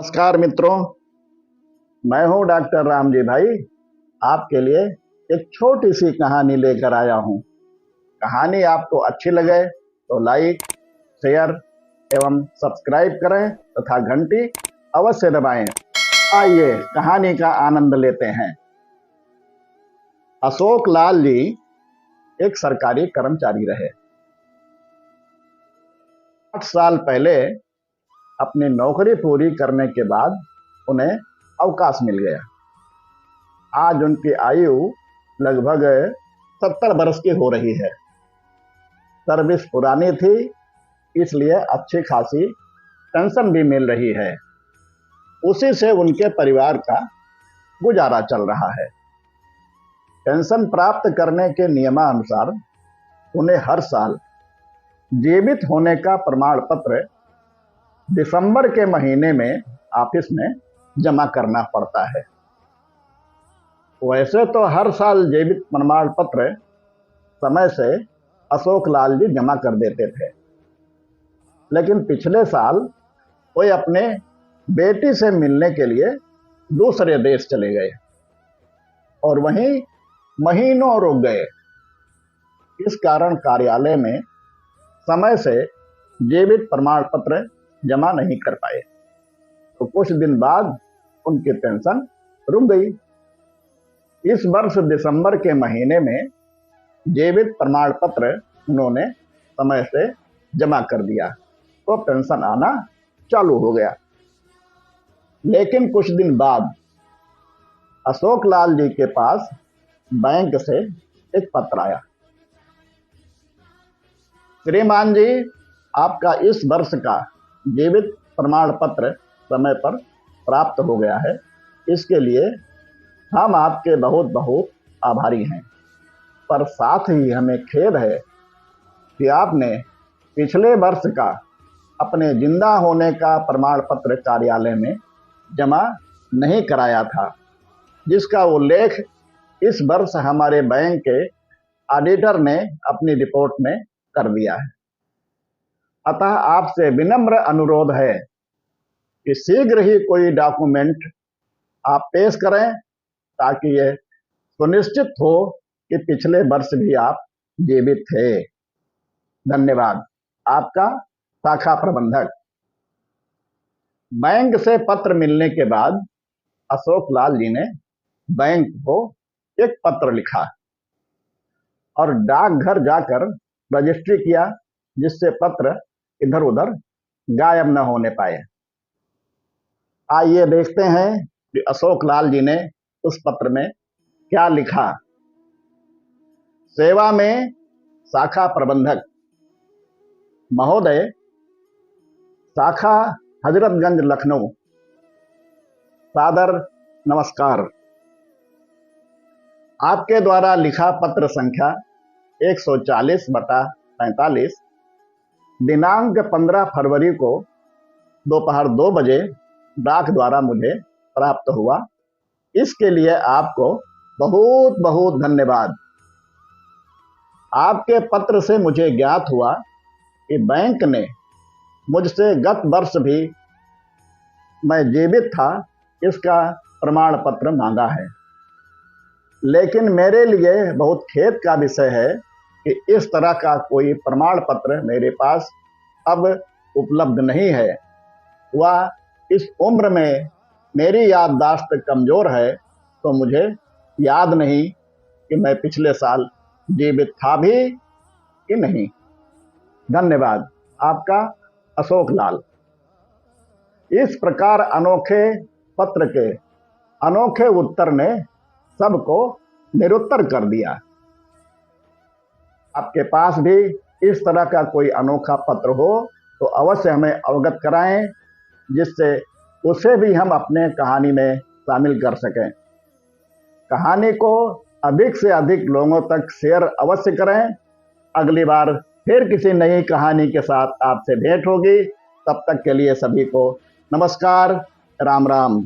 नमस्कार मित्रों, मैं हूं डॉक्टर राम जी भाई। आपके लिए एक छोटी सी कहानी लेकर आया हूं। कहानी आपको अच्छी लगे तो लाइक, शेयर एवं सब्सक्राइब करें तथा घंटी अवश्य दबाएं। आइए कहानी का आनंद लेते हैं। अशोक लाल जी एक सरकारी कर्मचारी रहे। 8 साल पहले अपनी नौकरी पूरी करने के बाद उन्हें अवकाश मिल गया। आज उनकी आयु लगभग 70 वर्ष की हो रही है। सर्विस पुरानी थी, इसलिए अच्छी खासी पेंशन भी मिल रही है। उसी से उनके परिवार का गुजारा चल रहा है। पेंशन प्राप्त करने के नियमानुसार उन्हें हर साल जीवित होने का प्रमाण पत्र दिसंबर के महीने में ऑफिस में जमा करना पड़ता है। वैसे तो हर साल जीवित प्रमाण पत्र समय से अशोक लाल जी जमा कर देते थे, लेकिन पिछले साल वे अपने बेटी से मिलने के लिए दूसरे देश चले गए और वहीं महीनों रुक गए। इस कारण कार्यालय में समय से जीवित प्रमाण पत्र जमा नहीं कर पाए, तो कुछ दिन बाद उनकी पेंशन रुक गई। इस वर्ष दिसंबर के महीने में जीवित प्रमाण पत्र उन्होंने समय से जमा कर दिया, तो पेंशन आना चालू हो गया। लेकिन कुछ दिन बाद अशोक लाल जी के पास बैंक से एक पत्र आया। श्रीमान जी, आपका इस वर्ष का जीवित प्रमाण पत्र समय पर प्राप्त हो गया है। इसके लिए हम आपके बहुत बहुत आभारी हैं, पर साथ ही हमें खेद है कि आपने पिछले वर्ष का अपने जिंदा होने का प्रमाण पत्र कार्यालय में जमा नहीं कराया था, जिसका उल्लेख इस वर्ष हमारे बैंक के ऑडिटर ने अपनी रिपोर्ट में कर दिया है। अतः आपसे विनम्र अनुरोध है कि शीघ्र ही कोई डॉक्यूमेंट आप पेश करें, ताकि यह सुनिश्चित हो कि पिछले वर्ष भी आप जीवित थे। धन्यवाद। आपका शाखा प्रबंधक। बैंक से पत्र मिलने के बाद अशोक लाल जी ने बैंक को एक पत्र लिखा और डाकघर जाकर रजिस्ट्री किया, जिससे पत्र इधर उधर गायब न होने पाए। आइए देखते हैं कि अशोक लाल जी ने उस पत्र में क्या लिखा। सेवा में शाखा प्रबंधक महोदय, शाखा हजरतगंज लखनऊ, सादर नमस्कार। आपके द्वारा लिखा पत्र संख्या 140/45 दिनांक 15 फरवरी को दोपहर 2 बजे डाक द्वारा मुझे प्राप्त हुआ। इसके लिए आपको बहुत बहुत धन्यवाद। आपके पत्र से मुझे ज्ञात हुआ कि बैंक ने मुझसे गत वर्ष भी मैं जीवित था इसका प्रमाण पत्र मांगा है, लेकिन मेरे लिए बहुत खेद का विषय है कि इस तरह का कोई प्रमाण पत्र मेरे पास अब उपलब्ध नहीं है। वह इस उम्र में मेरी याददाश्त कमजोर है, तो मुझे याद नहीं कि मैं पिछले साल जीवित था भी कि नहीं। धन्यवाद। आपका अशोक लाल। इस प्रकार अनोखे पत्र के अनोखे उत्तर ने सबको निरुत्तर कर दिया। आपके पास भी इस तरह का कोई अनोखा पत्र हो तो अवश्य हमें अवगत कराएं, जिससे उसे भी हम अपने कहानी में शामिल कर सकें। कहानी को अधिक से अधिक लोगों तक शेयर अवश्य करें। अगली बार फिर किसी नई कहानी के साथ आपसे भेंट होगी। तब तक के लिए सभी को नमस्कार, राम राम।